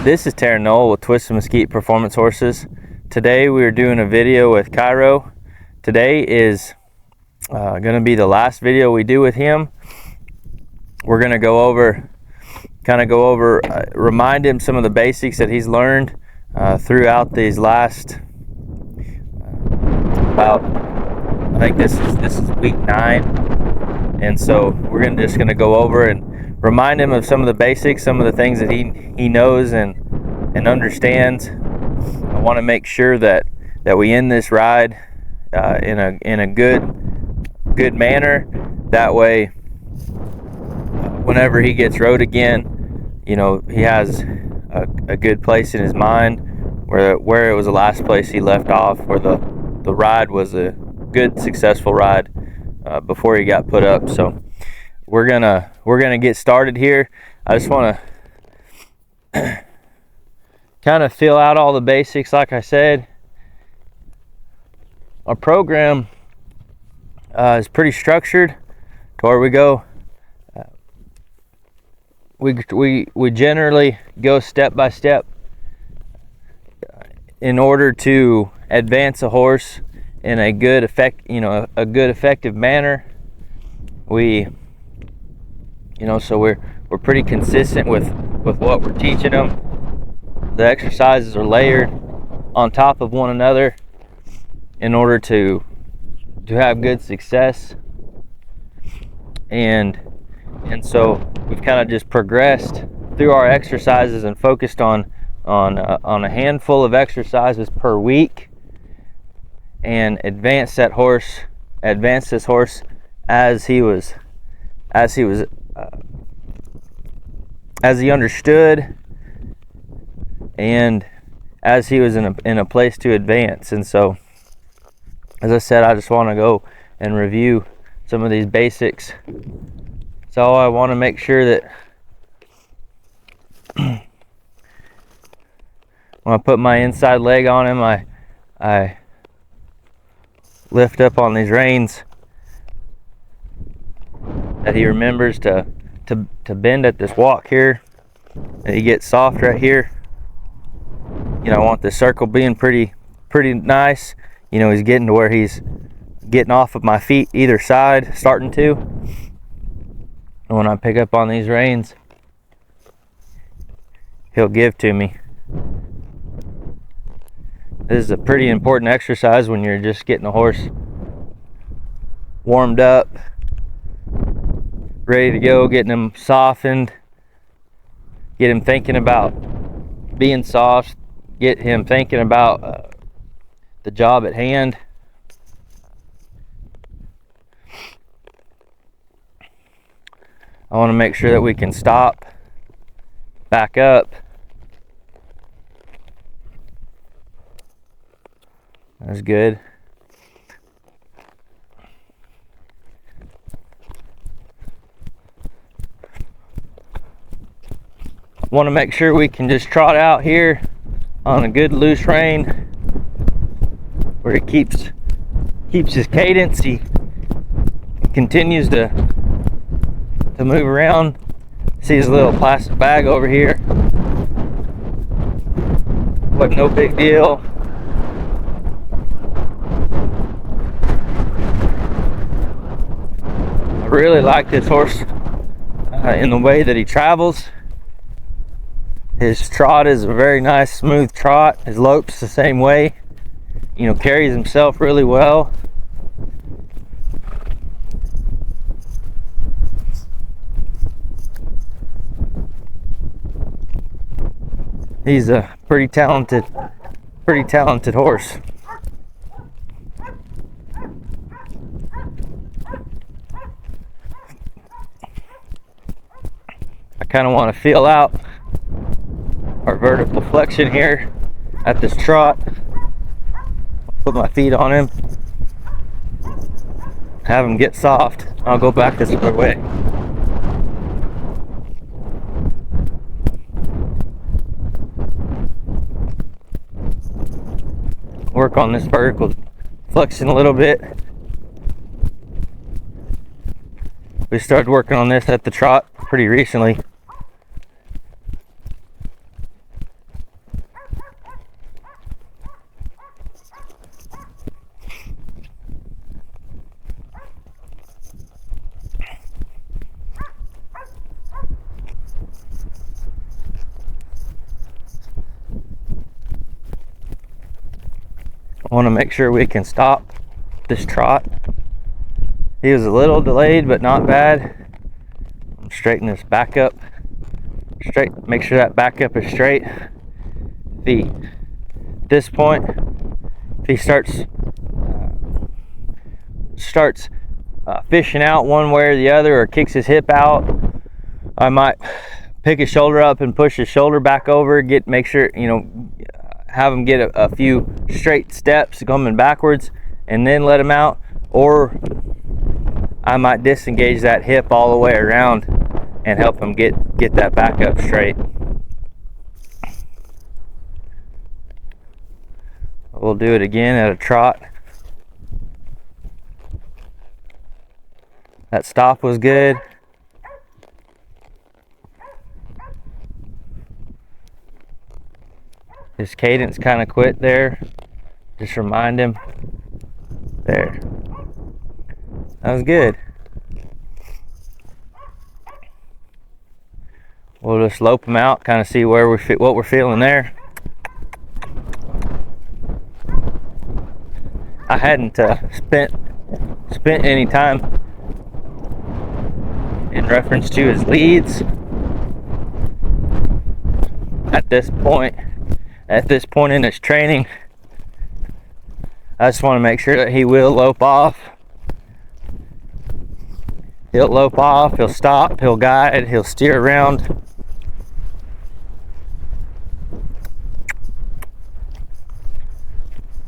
This is Tarron with Twisted Mesquite Performance Horses. Today we are doing a video with Cairo. Today is going to be the last video we do with him. We're going to go over, remind him some of the basics that he's learned throughout these last I think this is week 9, and so we're just going to go over and remind him of some of the basics, some of the things that he knows and understands. I want to make sure that we end this ride in a good manner. That way, whenever he gets rode again, you know, he has a good place in his mind where it was the last place he left off, where the ride was a good, successful ride before he got put up. So we're gonna get started here. I just want to kind of fill out all the basics. Like I said, our program is pretty structured to where we go. We generally go step by step in order to advance a horse in a good effective manner. So we're pretty consistent with what we're teaching them. The exercises are layered on top of one another in order to have good success, and so we've kind of just progressed through our exercises and focused on a handful of exercises per week, and advance this horse as he understood, and as he was in a place to advance. And so, as I said, I just want to go and review some of these basics. So I want to make sure that when I put my inside leg on him, I lift up on these reins, that he remembers to bend at this walk here, that he gets soft right here. You know, I want the circle being pretty nice. You know, he's getting to where he's getting off of my feet either side, starting to. And when I pick up on these reins, he'll give to me. This is a pretty important exercise when you're just getting a horse warmed up, ready to go, getting him softened, get him thinking about being soft, get him thinking about the job at hand. I want to make sure that we can stop, back up. That's good. Want to make sure we can just trot out here on a good loose rein where he keeps his cadence. He continues to move around. See his little plastic bag over here. But no big deal. I really like this horse in the way that he travels. His trot is a very nice, smooth trot. His lope's the same way. You know, carries himself really well. He's a pretty talented horse. I kind of want to feel out our vertical flexion here at this trot. Put my feet on him, have him get soft. I'll go back this other way. Work on this vertical flexion a little bit. We started working on this at the trot pretty recently. Want to make sure we can stop this trot. He was a little delayed, but not bad. Straighten this back up. Straight. Make sure that back up is straight. At this point, if he starts fishing out one way or the other, or kicks his hip out, I might pick his shoulder up and push his shoulder back over. Make sure, have him get a few straight steps coming backwards, and then let him out. Or I might disengage that hip all the way around and help him get that back up straight. We'll do it again at a trot. That stop was good. His cadence kind of quit there. Just remind him. There. That was good. We'll just lope him out, kind of see where what we're feeling there. I hadn't spent any time in reference to his leads at this point in his training. I just want to make sure that he will lope off. He'll lope off, he'll stop, he'll guide, he'll steer around.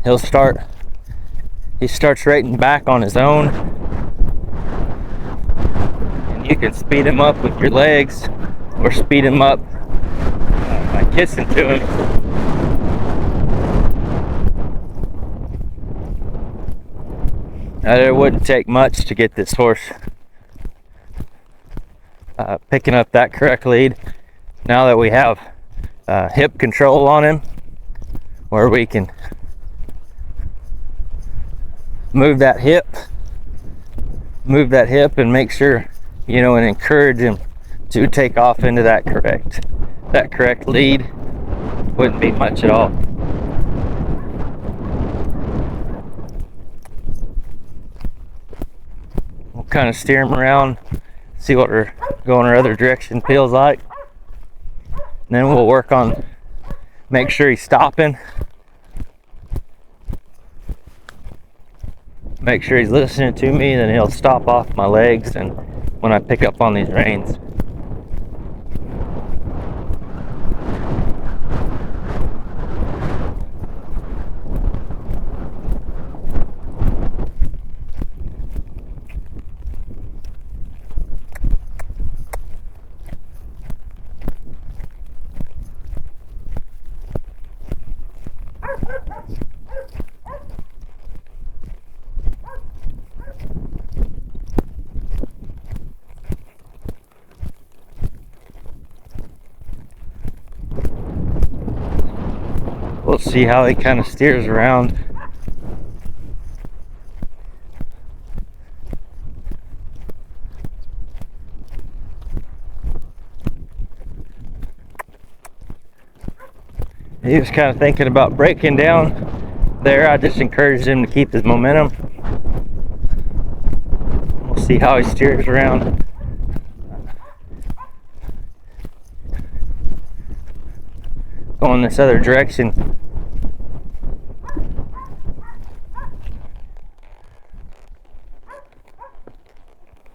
He starts rating back on his own. And you can speed him up with your legs, or speed him up by kissing to him. Now, it wouldn't take much to get this horse picking up that correct lead. Now that we have hip control on him, where we can move that hip and make sure, and encourage him to take off into that correct lead. Wouldn't be much at all. We'll kind of steer him around, see what our going our other direction feels like, and then we'll work on make sure he's stopping, make sure he's listening to me. Then he'll stop off my legs and when I pick up on these reins. We'll see how he kind of steers around. He was kind of thinking about breaking down there. I just encouraged him to keep his momentum. We'll see how he steers around. Going this other direction.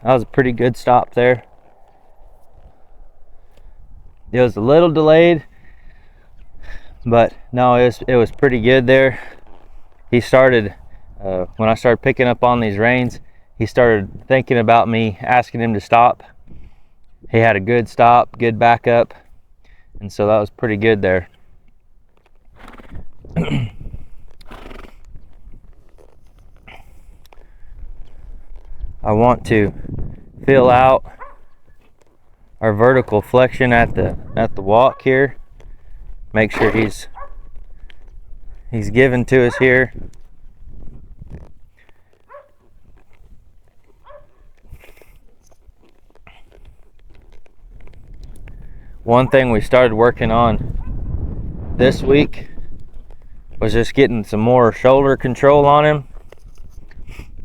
That was a pretty good stop there. It was a little delayed, but no, it was pretty good there. He started, when I started picking up on these reins, he started thinking about me asking him to stop. He had a good stop, good backup, and so that was pretty good there. I want to fill out our vertical flexion at the walk here. Make sure he's given to us here. One thing we started working on this week was just getting some more shoulder control on him,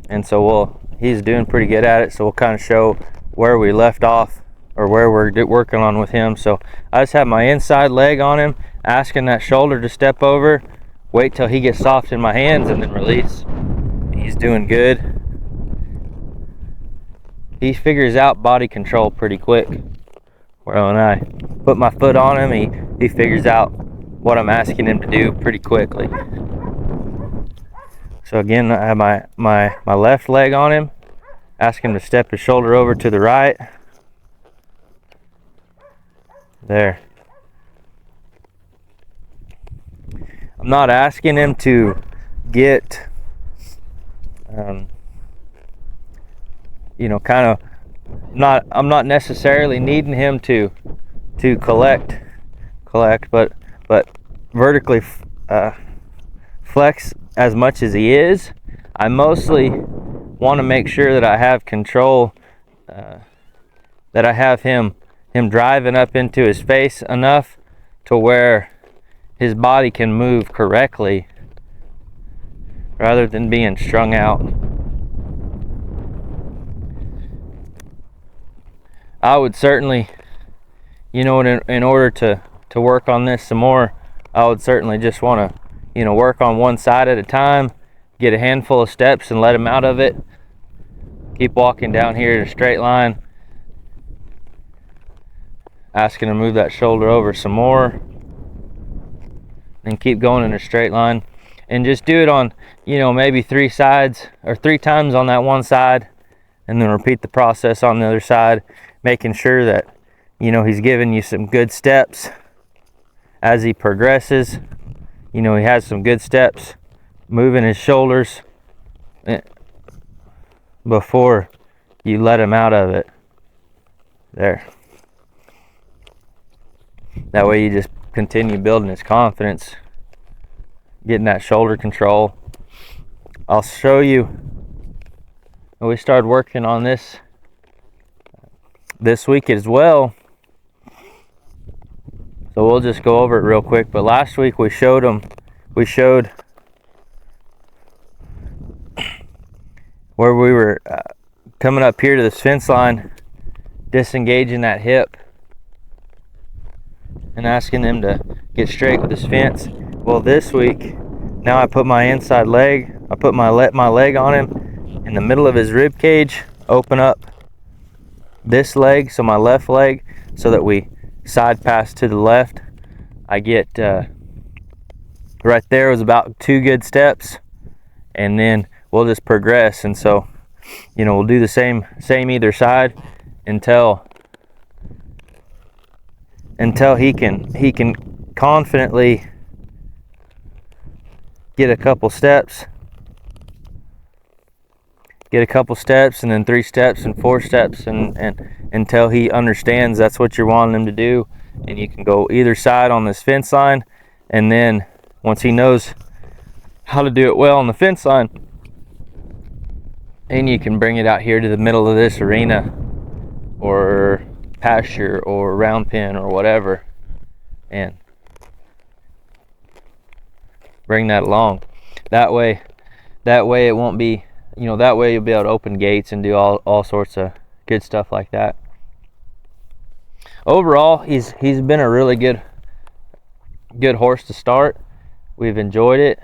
and so he's doing pretty good at it. So we'll kind of show where we left off, or where we're working on with him. So I just have my inside leg on him, asking that shoulder to step over, wait till he gets soft in my hands, and then release. He's doing good. He figures out body control pretty quick. Well, when I put my foot on him, he figures out what I'm asking him to do pretty quickly. So again, I have my left leg on him, ask him to step his shoulder over to the right. There. I'm not asking him to get, I'm not necessarily needing him to collect, but vertically flex as much as he is. I mostly want to make sure that I have control, that I have him driving up into his face enough to where his body can move correctly rather than being strung out. I would certainly, in order to work on this some more, I would certainly just want to, work on one side at a time, get a handful of steps and let him out of it. Keep walking down here in a straight line, asking him to move that shoulder over some more, and keep going in a straight line, and just do it on, maybe 3 sides or 3 times on that one side, and then repeat the process on the other side, making sure that, he's giving you some good steps as he progresses. He has some good steps, moving his shoulders before you let him out of it. There. That way you just continue building his confidence, getting that shoulder control. I'll show you. We started working on this week as well, so we'll just go over it real quick. But last week we showed where we were coming up here to this fence line, disengaging that hip and asking them to get straight with this fence. Well, this week, now I put my inside leg, I put my leg on him in the middle of his rib cage, open up this leg, so my left leg, so that we side pass to the left. I get right there was about 2 good steps, and then we'll just progress. And so, we'll do the same either side until he can confidently get a couple steps, and then 3 steps and 4 steps, and until he understands that's what you're wanting him to do. And you can go either side on this fence line, and then once he knows how to do it well on the fence line, and you can bring it out here to the middle of this arena or pasture or round pen or whatever, and bring that along. That way it won't be, that way you'll be able to open gates and do all sorts of good stuff like that. Overall, he's been a really good horse to start. We've enjoyed it.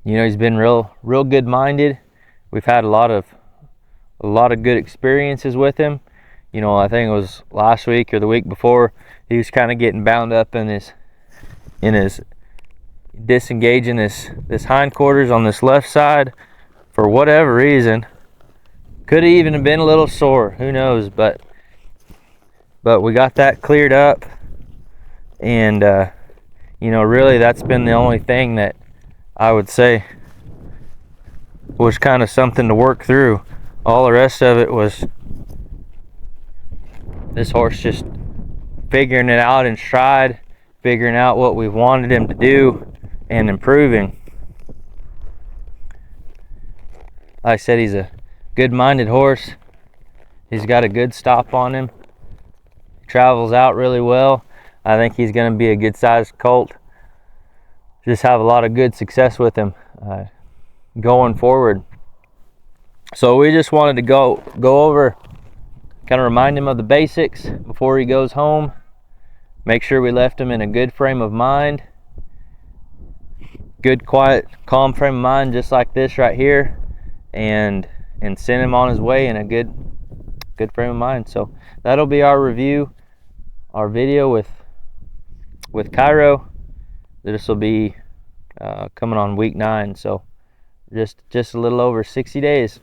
He's been real good minded. We've had a lot of good experiences with him. I think it was last week or the week before, he was kind of getting bound up in his disengaging this hindquarters on this left side for whatever reason. Could have even been a little sore, who knows, but we got that cleared up, and really that's been the only thing that I would say was kind of something to work through. All the rest of it was this horse just figuring it out in stride, figuring out what we wanted him to do, and improving. Like I said, he's a good-minded horse. He's got a good stop on him. Travels out really well. I think he's going to be a good sized colt. Just have a lot of good success with him going forward. So we just wanted to go over, kind of remind him of the basics before he goes home. Make sure we left him in a good frame of mind. Good, quiet, calm frame of mind, just like this right here, and send him on his way in a good frame of mind. So that'll be our review, our video with Cairo. This will be coming on week 9, so just a little over 60 days.